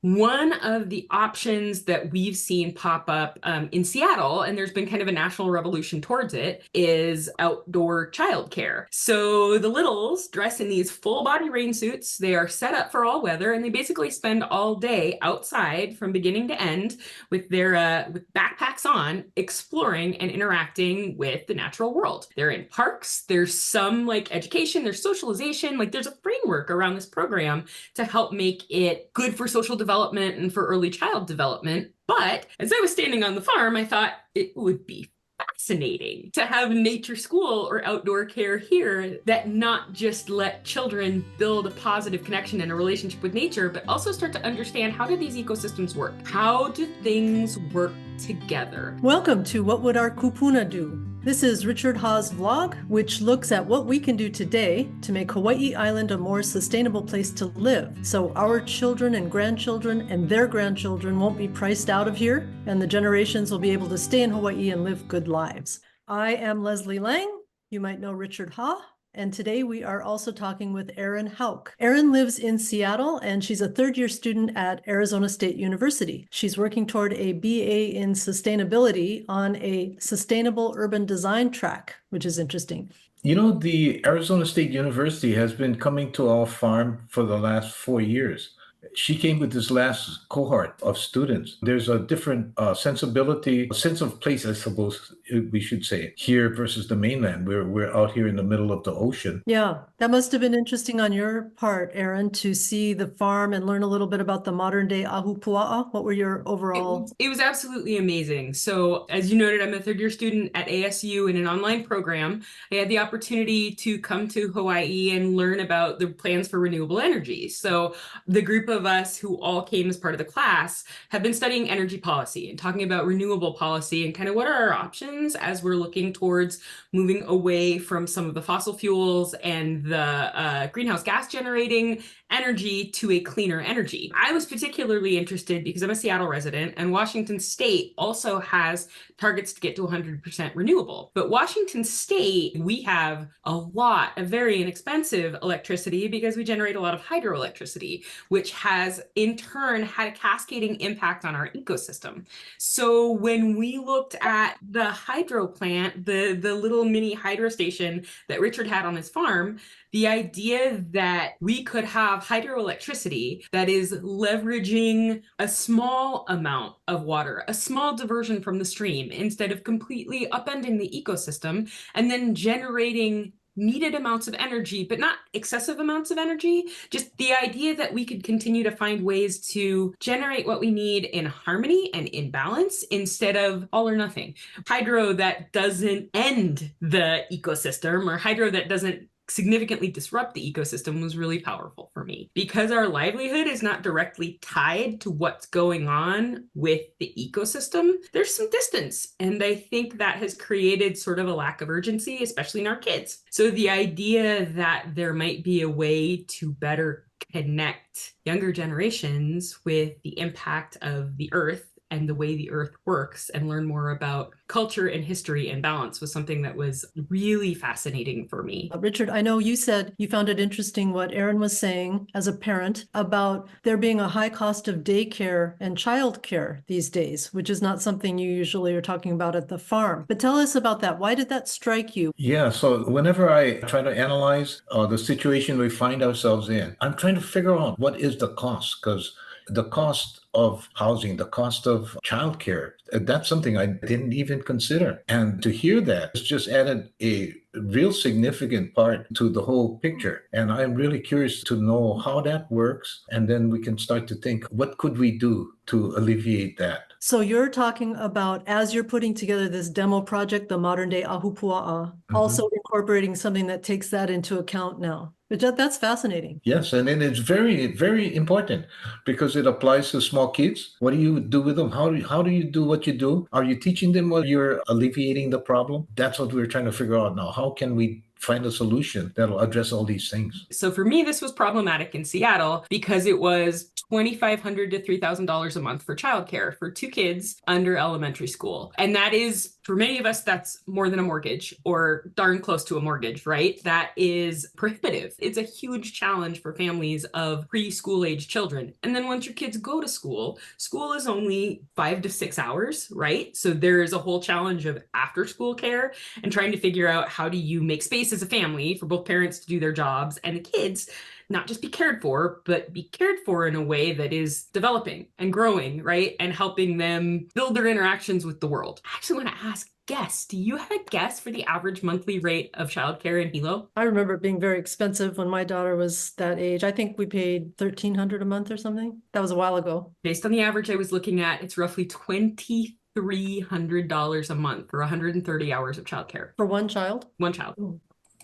One of the options that we've seen pop up in Seattle, and there's been kind of a national revolution towards it, is outdoor childcare. So the littles dress in these full body rain suits. They are set up for all weather, and they basically spend all day outside from beginning to end with their with backpacks on, exploring and interacting with the natural world. They're in parks. There's some like education, there's socialization, like there's a framework around this program to help make it good for social development and for early child development. But as I was standing on the farm, I thought it would be fascinating to have nature school or outdoor care here that not just let children build a positive connection and a relationship with nature, but also start to understand, how do these ecosystems work? How do things work together? Welcome to What Would Our Kupuna Do? This is Richard Ha's vlog, which looks at what we can do today to make Hawaii Island a more sustainable place to live, so our children and grandchildren and their grandchildren won't be priced out of here, and the generations will be able to stay in Hawaii and live good lives. I am Leslie Lang. You might know Richard Ha. And today we are also talking with Erin Hauk. Erin lives in Seattle and she's a third-year student at Arizona State University. She's working toward a BA in sustainability on a sustainable urban design track, which is interesting. You know, the Arizona State University has been coming to our farm for the last 4 years. She came with this last cohort of students. There's a different sensibility, a sense of place, I suppose we should say, here versus the mainland. We're out here in the middle of the ocean. Yeah, that must have been interesting on your part, Erin, to see the farm and learn a little bit about the modern-day Ahupua'a. What were your overall? It was absolutely amazing. So as you noted, I'm a third-year student at ASU in an online program. I had the opportunity to come to Hawaii and learn about the plans for renewable energy. So the group of us who all came as part of the class have been studying energy policy and talking about renewable policy and kind of what are our options as we're looking towards moving away from some of the fossil fuels and the greenhouse gas generating energy to a cleaner energy. I was particularly interested because I'm a Seattle resident, and Washington State also has targets to get to 100% renewable. But Washington State, we have a lot of very inexpensive electricity because we generate a lot of hydroelectricity, which has in turn had a cascading impact on our ecosystem. So when we looked at the hydro plant, the little mini hydro station that Richard had on his farm, the idea that we could have hydroelectricity that is leveraging a small amount of water, a small diversion from the stream, instead of completely upending the ecosystem, and then generating needed amounts of energy, but not excessive amounts of energy. Just the idea that we could continue to find ways to generate what we need in harmony and in balance instead of all or nothing. Hydro that doesn't end the ecosystem, or hydro that doesn't significantly disrupt the ecosystem, was really powerful for me. Because our livelihood is not directly tied to what's going on with the ecosystem, there's some distance. And I think that has created sort of a lack of urgency, especially in our kids. So the idea that there might be a way to better connect younger generations with the impact of the earth and the way the earth works, and learn more about culture and history and balance, was something that was really fascinating for me. Richard, I know you said you found it interesting what Erin was saying as a parent about there being a high cost of daycare and childcare these days, which is not something you usually are talking about at the farm. But tell us about that. Why did that strike you? Yeah, so whenever I try to analyze the situation we find ourselves in, I'm trying to figure out what is the cost, because the cost of housing, the cost of childcare, that's something I didn't even consider. And to hear that, it's just added a real significant part to the whole picture. And I'm really curious to know how that works. And then we can start to think, what could we do to alleviate that? So you're talking about, as you're putting together this demo project, the Modern-Day Ahupua'a, also incorporating something that takes that into account now. But that's fascinating. Yes, and then it's very, very important because it applies to small kids. What do you do with them? How do you do what you do? Are you teaching them while you're alleviating the problem? That's what we're trying to figure out now. How can we find a solution that'll address all these things. So for me, this was problematic in Seattle because it was $2,500 to $3,000 a month for childcare for 2 kids under elementary school. And that is, for many of us, that's more than a mortgage or darn close to a mortgage, right? That is prohibitive. It's a huge challenge for families of preschool age children. And then once your kids go to school, school is only 5 to 6 hours, right? So there's a whole challenge of after school care and trying to figure out how do you make space as a family for both parents to do their jobs and the kids not just be cared for, but be cared for in a way that is developing and growing, right? And helping them build their interactions with the world. I actually want to ask guess, do you have a guess for the average monthly rate of childcare in Hilo? I remember it being very expensive when my daughter was that age. I think we paid $1,300 a month or something. That was a while ago. Based on the average I was looking at, it's roughly $2,300 a month for 130 hours of childcare. For one child? One child. Ooh.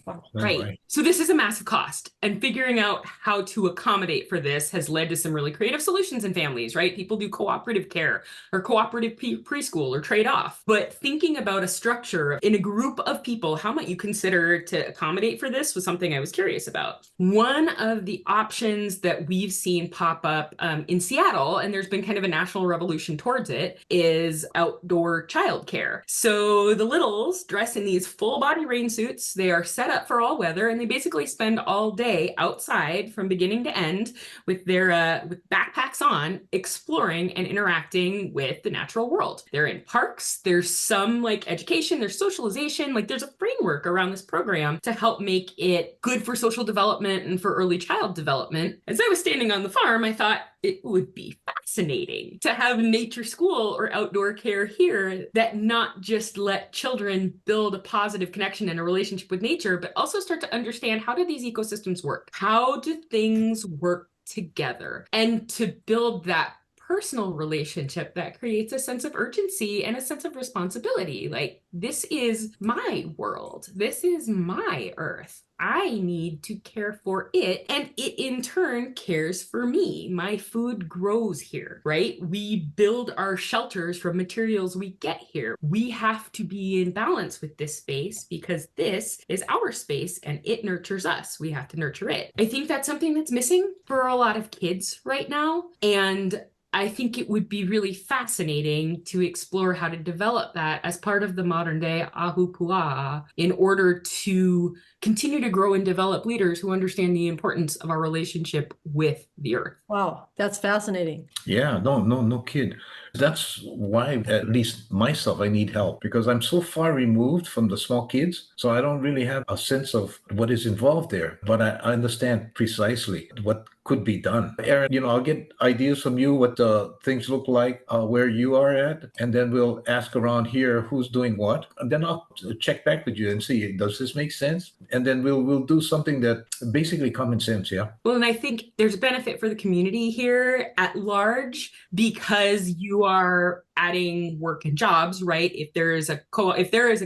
Wow. Right. So this is a massive cost, and figuring out how to accommodate for this has led to some really creative solutions in families, right? People do cooperative care or cooperative preschool or trade off. But thinking about a structure in a group of people, how might you consider to accommodate for this was something I was curious about. One of the options that we've seen pop up in Seattle, and there's been kind of a national revolution towards it, is outdoor childcare. So the littles dress in these full body rain suits. They are set up for all weather, and they basically spend all day outside from beginning to end with their with backpacks on, exploring and interacting with the natural world. They're in parks. There's some like education, there's socialization, like there's a framework around this program to help make it good for social development and for early child development. As I was standing on the farm, I thought it would be fascinating to have nature school or outdoor care here that not just let children build a positive connection and a relationship with nature, but also start to understand, how do these ecosystems work? How do things work together? And to build that personal relationship that creates a sense of urgency and a sense of responsibility. Like, this is my world. This is my earth. I need to care for it, and it in turn cares for me. My food grows here, right? We build our shelters from materials we get here. We have to be in balance with this space because this is our space and it nurtures us. We have to nurture it. I think that's something that's missing for a lot of kids right now. And I think it would be really fascinating to explore how to develop that as part of the Modern-Day Ahupua'a in order to continue to grow and develop leaders who understand the importance of our relationship with the earth. Wow, that's fascinating. Yeah, no kid. That's why, at least myself, I need help because I'm so far removed from the small kids. So I don't really have a sense of what is involved there, but I understand precisely what could be done. Erin, I'll get ideas from you, what the things look like where you are at, and then we'll ask around here who's doing what. And then I'll check back with you and see, does this make sense? And then we'll do something that basically common sense, yeah? Well, and I think there's a benefit for the community here at large because you are adding work and jobs, right? If there is a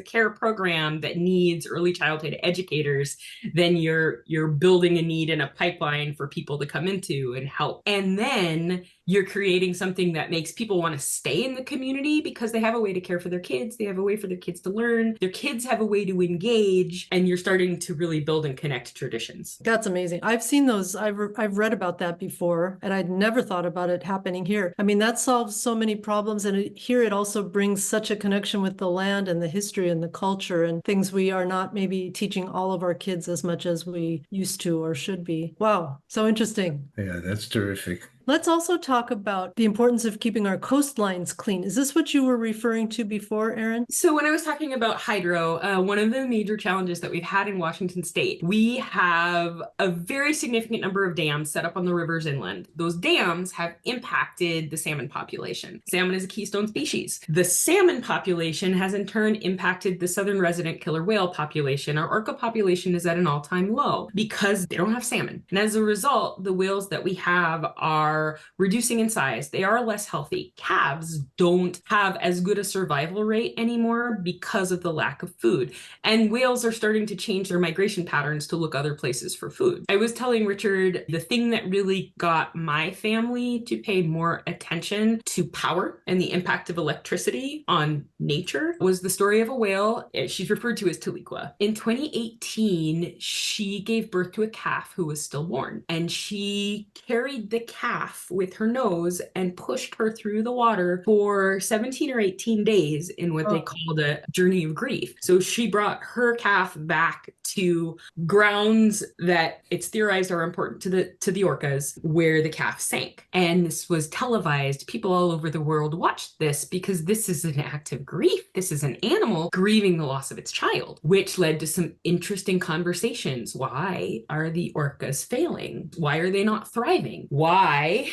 care program that needs early childhood educators, then you're building a need and a pipeline for people to come into and help. And then you're creating something that makes people want to stay in the community because they have a way to care for their kids. They have a way for their kids to learn. Their kids have a way to engage, and you're starting to really build and connect traditions. That's amazing. I've seen those. I've read about that before, and I'd never thought about it happening here. I mean, that solves so many problems, and here it also brings such a connection with the land and the history and the culture and things we are not maybe teaching all of our kids as much as we used to or should be. Wow, so interesting. Yeah, that's terrific. Let's also talk about the importance of keeping our coastlines clean. Is this what you were referring to before, Erin? So when I was talking about hydro, one of the major challenges that we've had in Washington State, we have a very significant number of dams set up on the rivers inland. Those dams have impacted the salmon population. Salmon is a keystone species. The salmon population has in turn impacted the southern resident killer whale population. Our orca population is at an all-time low because they don't have salmon. And as a result, the whales that we have are are reducing in size. They are less healthy. Calves don't have as good a survival rate anymore because of the lack of food. And whales are starting to change their migration patterns to look other places for food. I was telling Richard the thing that really got my family to pay more attention to power and the impact of electricity on nature was the story of a whale. She's referred to as Taliqua. In 2018, she gave birth to a calf who was stillborn, and she carried the calf with her nose and pushed her through the water for 17 or 18 days in what they called a journey of grief. So she brought her calf back to grounds that it's theorized are important to the orcas, where the calf sank. And this was televised. People all over the world watched this because this is an act of grief. This is an animal grieving the loss of its child, which led to some interesting conversations. Why are the orcas failing? Why are they not thriving? Why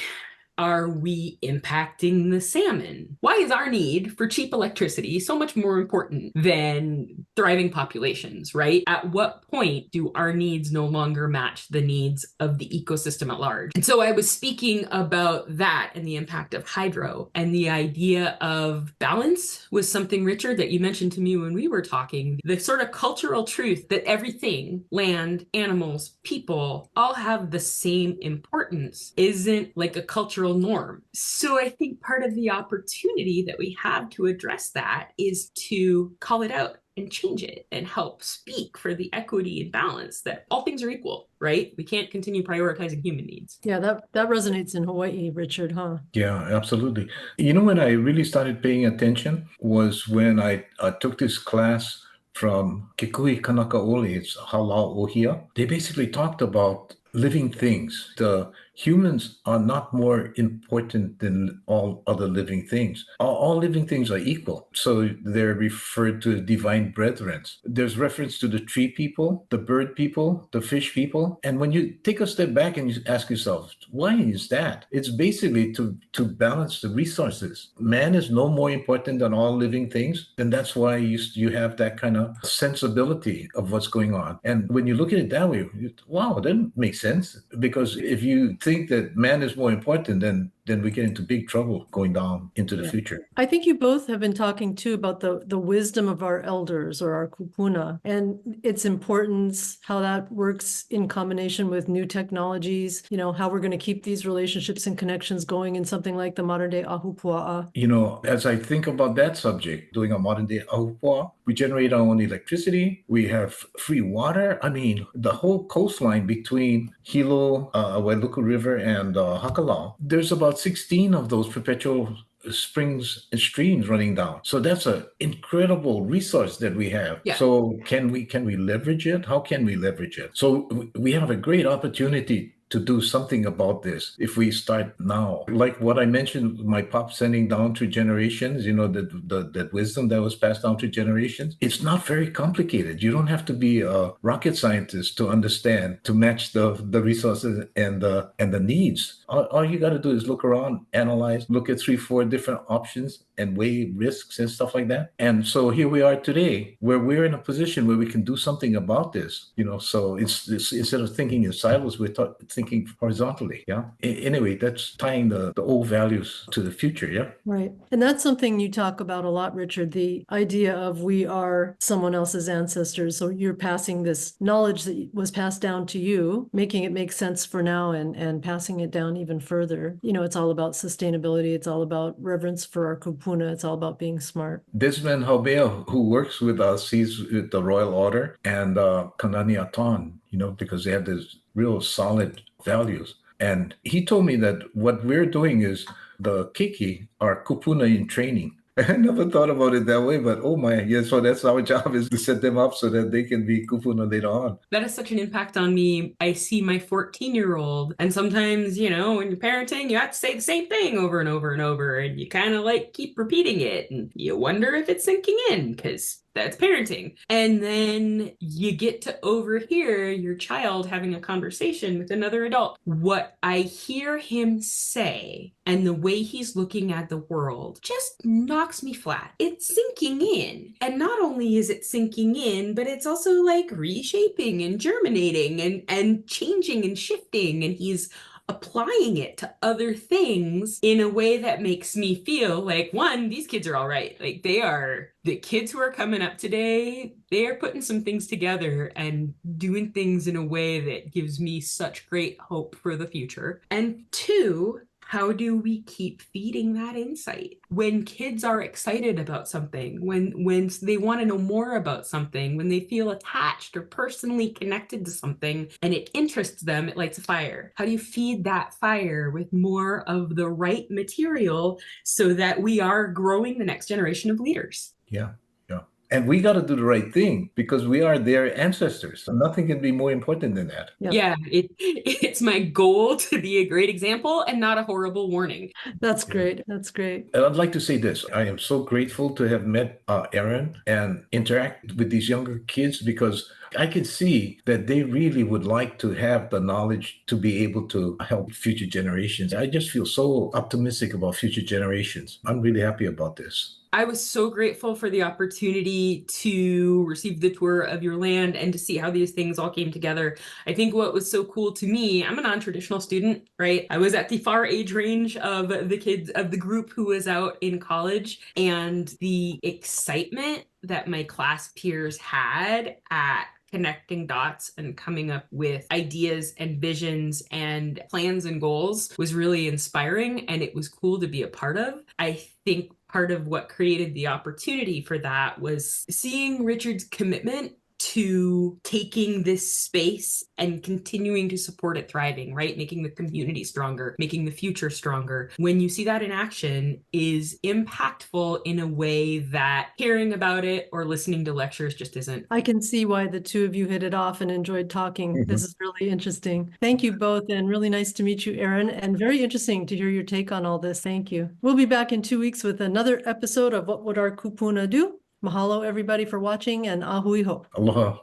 are we impacting the salmon? Why is our need for cheap electricity so much more important than thriving populations, right? At what point do our needs no longer match the needs of the ecosystem at large? And so I was speaking about that and the impact of hydro, and the idea of balance was something, Richard, that you mentioned to me when we were talking. The sort of cultural truth that everything, land, animals, people, all have the same importance isn't like a cultural norm. So I think part of the opportunity that we have to address that is to call it out and change it and help speak for the equity and balance that all things are equal, right? We can't continue prioritizing human needs. Yeah, that resonates in Hawaii, Richard, huh? Yeah, absolutely. You know, when I really started paying attention was when I took this class from Kikui Kanakaole, it's Halau Ohia. They basically talked about living things. The humans are not more important than all other living things. All living things are equal. So they're referred to as divine brethren. There's reference to the tree people, the bird people, the fish people. And when you take a step back and you ask yourself, why is that? It's basically to balance the resources. Man is no more important than all living things. And that's why you have that kind of sensibility of what's going on. And when you look at it that way, wow, that makes sense. Because if you think that man is more important, then we get into big trouble going down into the future. I think you both have been talking too about the wisdom of our elders or our kupuna and its importance, how that works in combination with new technologies, how we're going to keep these relationships and connections going in something like the modern-day Ahupua'a. You know, as I think about that subject, doing a modern-day Ahupua'a, we generate our own electricity. We have free water. I mean, the whole coastline between Hilo, Wailuku River, and Hakalau, there's about 16 of those perpetual springs and streams running down. So that's an incredible resource that we have. Yeah. So can we leverage it? How can we leverage it? So we have a great opportunity to do something about this if we start now. Like what I mentioned, my pop sending down through generations, that wisdom that was passed down through generations, it's not very complicated. You don't have to be a rocket scientist to understand, to match the resources and the needs. All you got to do is look around, analyze, look at 3-4 different options and weigh risks and stuff like that. And so here we are today, where we're in a position where we can do something about this. So it's instead of thinking in silos, we're thinking horizontally. Yeah. Anyway, that's tying the old values to the future. Yeah. Right. And that's something you talk about a lot, Richard, the idea of we are someone else's ancestors. So you're passing this knowledge that was passed down to you, making it make sense for now and passing it down even further. It's all about sustainability. It's all about reverence for our kupuna. It's all about being smart. Desmond Haubea, who works with us, he's with the Royal Order, and Kanani Aton, because they have this real solid values. And he told me that what we're doing is the keiki are kupuna in training. I never thought about it that way, but oh my, yeah, so that's our job, is to set them up so that they can be kupuna later on. That has such an impact on me. I see my 14-year-old, and sometimes, when you're parenting, you have to say the same thing over and over and over, and you kind of keep repeating it, and you wonder if it's sinking in, because that's parenting. And then you get to overhear your child having a conversation with another adult. What I hear him say and the way he's looking at the world just knocks me flat. It's sinking in. And not only is it sinking in, but it's also reshaping and germinating and changing and shifting. And he's applying it to other things in a way that makes me feel like, one, these kids are all right. Like the kids who are coming up today, they are putting some things together and doing things in a way that gives me such great hope for the future. And two, how do we keep feeding that insight? When kids are excited about something, when they want to know more about something, when they feel attached or personally connected to something and it interests them, it lights a fire. How do you feed that fire with more of the right material so that we are growing the next generation of leaders? Yeah. Yeah. And we got to do the right thing because we are their ancestors. So nothing can be more important than that. Yep. Yeah, it's my goal to be a great example and not a horrible warning. That's great. That's great. And I'd like to say this. I am so grateful to have met Erin and interact with these younger kids because I can see that they really would like to have the knowledge to be able to help future generations. I just feel so optimistic about future generations. I'm really happy about this. I was so grateful for the opportunity to receive the tour of your land and to see how these things all came together. I think what was so cool to me, I'm a non-traditional student, right? I was at the far age range of the kids of the group who was out in college, and the excitement that my class peers had at connecting dots and coming up with ideas and visions and plans and goals was really inspiring, and it was cool to be a part of. I think part of what created the opportunity for that was seeing Richard's commitment to taking this space and continuing to support it thriving, right? Making the community stronger, making the future stronger. When you see that in action is impactful in a way that hearing about it or listening to lectures just isn't. I can see why the two of you hit it off and enjoyed talking. This is really interesting. Thank you both, and really nice to meet you, Erin, and very interesting to hear your take on all this. Thank you. We'll be back in 2 weeks with another episode of What Would Our Kupuna Do? Mahalo, everybody, for watching, and ahui ho. Aloha.